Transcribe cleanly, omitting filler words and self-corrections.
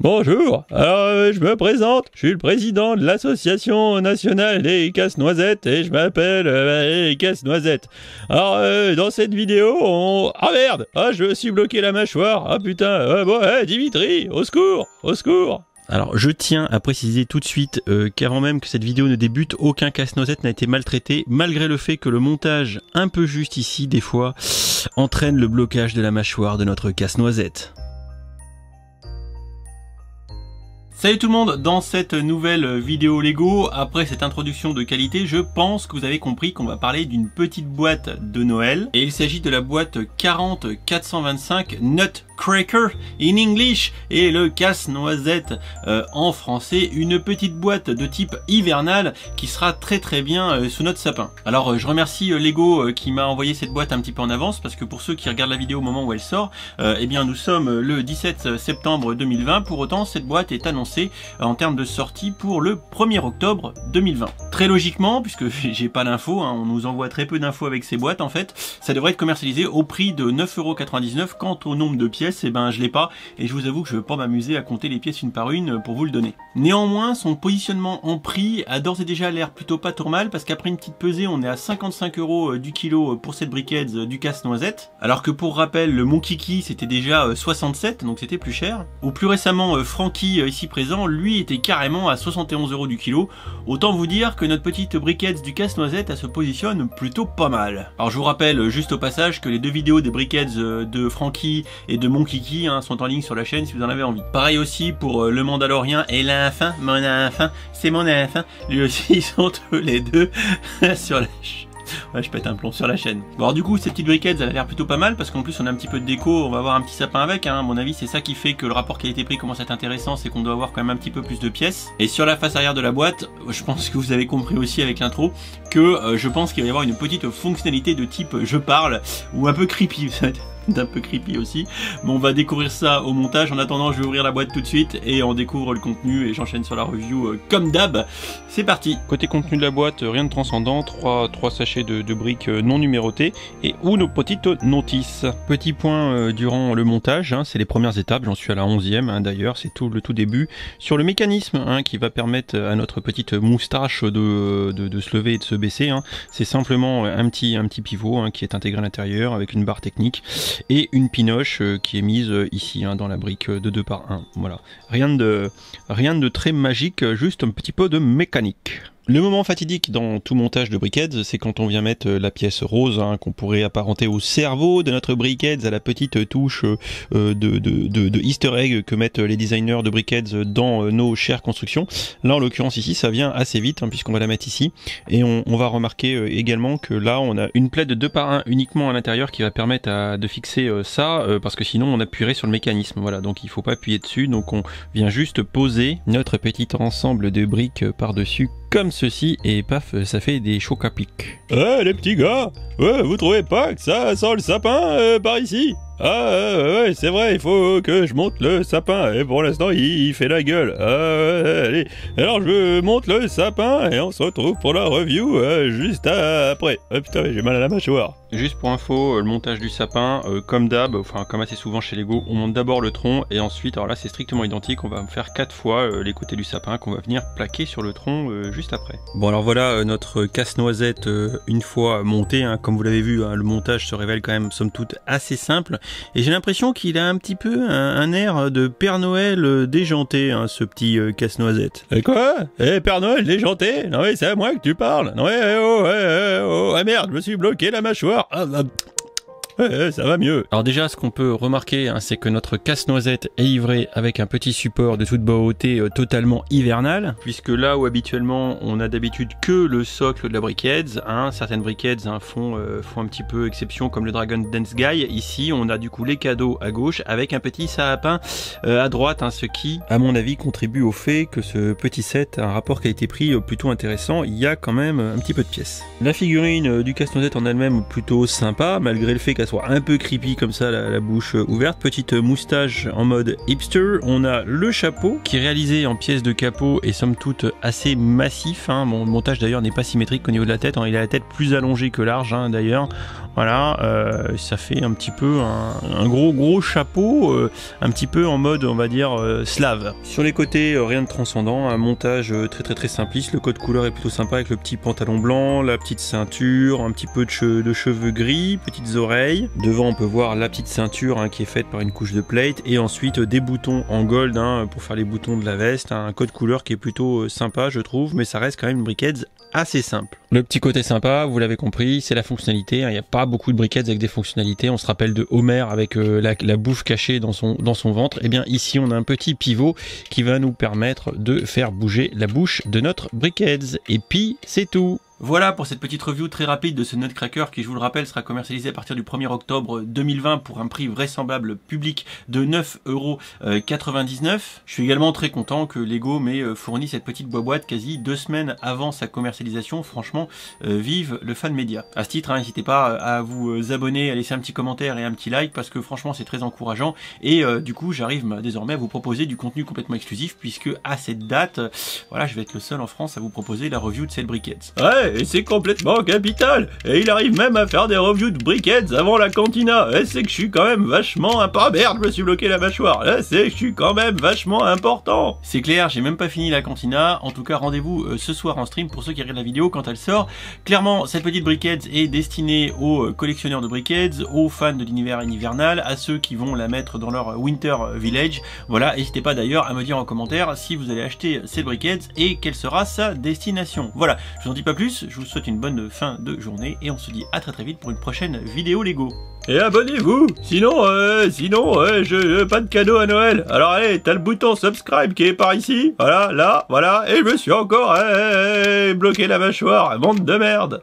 Bonjour, alors je me présente, je suis le président de l'association nationale des casse-noisettes et je m'appelle les casse-noisettes. Alors dans cette vidéo, Ah merde, je me suis bloqué la mâchoire, ah putain, Dimitri, au secours, au secours. Alors je tiens à préciser tout de suite qu'avant même que cette vidéo ne débute, aucun casse-noisette n'a été maltraité, malgré le fait que le montage un peu juste ici, des fois, entraîne le blocage de la mâchoire de notre casse-noisette. Salut tout le monde, dans cette nouvelle vidéo Lego, après cette introduction de qualité, je pense que vous avez compris qu'on va parler d'une petite boîte de Noël. Et il s'agit de la boîte 40425 Nutcracker in English et le casse-noisette en français. Une petite boîte de type hivernal qui sera très bien sous notre sapin. Alors je remercie Lego qui m'a envoyé cette boîte un petit peu en avance, parce que pour ceux qui regardent la vidéo au moment où elle sort, eh bien nous sommes le 17 septembre 2020. Pour autant, cette boîte est annoncée en termes de sortie pour le 1er octobre 2020. Très logiquement, puisque j'ai pas d'infos, on nous envoie très peu d'infos avec ces boîtes en fait, ça devrait être commercialisé au prix de 9,99 €. Quant au nombre de pièces, eh ben je l'ai pas, et je vous avoue que je veux pas m'amuser à compter les pièces une par une pour vous le donner. Néanmoins, son positionnement en prix a d'ores et déjà l'air plutôt pas trop mal, parce qu'après une petite pesée, on est à 55 € du kilo pour cette briquette du casse-noisette, alors que pour rappel, le Mon Kiki c'était déjà 67, donc c'était plus cher. Ou plus récemment, Francky ici présent, lui était carrément à 71 € du kilo. Autant vous dire que notre petite briquette du casse-noisette, elle se positionne plutôt pas mal. Alors je vous rappelle juste au passage que les deux vidéos des briquettes de Francky et de Mon Kiki sont en ligne sur la chaîne si vous en avez envie. Pareil aussi pour le Mandalorien et l'enfant, mon enfant, c'est mon enfant. Lui aussi ils sont tous les deux sur la chaîne. Ouais, je pète un plomb sur la chaîne. Bon, alors du coup, ces petites briquettes, elles a l'air plutôt pas mal, parce qu'en plus on a un petit peu de déco, on va avoir un petit sapin avec, à mon avis c'est ça qui fait que le rapport qualité-prix commence à être intéressant, c'est qu'on doit avoir quand même un petit peu plus de pièces. Et sur la face arrière de la boîte, je pense que vous avez compris aussi avec l'intro, que je pense qu'il va y avoir une petite fonctionnalité de type je parle, ou un peu creepy, d'un peu creepy aussi. Mais on va découvrir ça au montage. En attendant, je vais ouvrir la boîte tout de suite et on découvre le contenu et j'enchaîne sur la review comme d'hab. C'est parti. Côté contenu de la boîte, rien de transcendant, 3 sachets de briques non numérotées et ou nos petites notices. Petit point durant le montage, c'est les premières étapes, j'en suis à la 11e d'ailleurs, c'est le tout début, sur le mécanisme qui va permettre à notre petite moustache de se lever et de se baisser. C'est simplement un petit pivot qui est intégré à l'intérieur avec une barre technique et une pinoche qui est mise ici dans la brique de 2 par 1. Voilà, rien de très magique, juste un petit peu de mécanique. Le moment fatidique dans tout montage de briquettes, c'est quand on vient mettre la pièce rose, qu'on pourrait apparenter au cerveau de notre briquettes, à la petite touche de easter egg que mettent les designers de briquettes dans nos chères constructions. Là, en l'occurrence ici, ça vient assez vite, puisqu'on va la mettre ici. Et on va remarquer également que là, on a une plaide de 2 par 1 uniquement à l'intérieur qui va permettre de fixer ça, parce que sinon on appuierait sur le mécanisme. Voilà, donc il faut pas appuyer dessus, donc on vient juste poser notre petit ensemble de briques par-dessus, comme ceci, et paf, ça fait des chocs à pic. Les petits gars, vous trouvez pas que ça sent le sapin par ici? Ouais, c'est vrai, il faut que je monte le sapin, et pour l'instant il fait la gueule. Allez, alors je monte le sapin et on se retrouve pour la review juste après. Putain, j'ai mal à la mâchoire. Juste pour info, le montage du sapin, comme d'hab, enfin comme assez souvent chez Lego, on monte d'abord le tronc et ensuite, alors là c'est strictement identique, on va faire 4 fois les côtés du sapin qu'on va venir plaquer sur le tronc juste après. Bon alors voilà notre casse-noisette une fois monté, comme vous l'avez vu, le montage se révèle quand même somme toute assez simple et j'ai l'impression qu'il a un petit peu un air de Père Noël déjanté, ce petit casse-noisette. Et quoi? Père Noël déjanté? Non oui, c'est à moi que tu parles. Non ah merde, je me suis bloqué la mâchoire. Ça va mieux. Alors déjà, ce qu'on peut remarquer, c'est que notre casse-noisette est livré avec un petit support de toute beauté totalement hivernal, puisque là où habituellement on a d'habitude que le socle de la briquette, certaines briquettes font un petit peu exception, comme le Dragon Dance Guy. Ici, on a du coup les cadeaux à gauche avec un petit sapin à droite, ce qui, à mon avis, contribue au fait que ce petit set a un rapport qualité-prix plutôt intéressant. Il y a quand même un petit peu de pièces. La figurine du casse-noisette en elle-même plutôt sympa, malgré le fait qu'elle soit un peu creepy comme ça, la bouche ouverte. Petite moustache en mode hipster. On a le chapeau qui est réalisé en pièces de capot et somme toute assez massif. Hein. Bon, le montage d'ailleurs n'est pas symétrique au niveau de la tête. Hein. Il a la tête plus allongée que large hein, d'ailleurs. Voilà, ça fait un petit peu un gros chapeau, un petit peu en mode on va dire slave. Sur les côtés, rien de transcendant, un montage très simpliste. Le code couleur est plutôt sympa avec le petit pantalon blanc, la petite ceinture, un petit peu de cheveux gris, petites oreilles. Devant on peut voir la petite ceinture hein, qui est faite par une couche de plate et ensuite des boutons en gold hein, pour faire les boutons de la veste. Hein, un code couleur qui est plutôt sympa je trouve, mais ça reste quand même une Brickheads assez simple. Le petit côté sympa, vous l'avez compris, c'est la fonctionnalité. Il n'y a pas beaucoup de Brickheads avec des fonctionnalités. On se rappelle de Homer avec la bouffe cachée dans son ventre. Et bien ici, on a un petit pivot qui va nous permettre de faire bouger la bouche de notre Brickheads. Et puis, c'est tout. Voilà pour cette petite review très rapide de ce Nutcracker qui, je vous le rappelle, sera commercialisé à partir du 1er octobre 2020 pour un prix vraisemblable public de 9,99 €. Je suis également très content que Lego m'ait fourni cette petite boîte quasi 2 semaines avant sa commercialisation. Franchement, vive le fan média. À ce titre, n'hésitez pas à vous abonner, à laisser un petit commentaire et un petit like parce que franchement c'est très encourageant et du coup j'arrive désormais à vous proposer du contenu complètement exclusif puisque à cette date, voilà, je vais être le seul en France à vous proposer la review de cette Brickheads. Ouais, et c'est complètement capital. Et il arrive même à faire des reviews de Brickheads avant la cantina. Et c'est que je suis quand même vachement important. Merde, je me suis bloqué la mâchoire. Là, c'est que je suis quand même vachement important. C'est clair, j'ai même pas fini la cantina. En tout cas, rendez-vous ce soir en stream pour ceux qui regardent la vidéo quand elle sort. Clairement, cette petite Brickheads est destinée aux collectionneurs de Brickheads, aux fans de l'univers hivernal, à ceux qui vont la mettre dans leur Winter Village. Voilà, n'hésitez pas d'ailleurs à me dire en commentaire si vous allez acheter cette Brickheads et quelle sera sa destination. Voilà, je vous en dis pas plus. Je vous souhaite une bonne fin de journée et on se dit à très vite pour une prochaine vidéo Lego. Et abonnez-vous, sinon je pas de cadeau à Noël. Alors allez, t'as le bouton subscribe qui est par ici, voilà, là, voilà, et je me suis encore bloqué la mâchoire, bande de merde.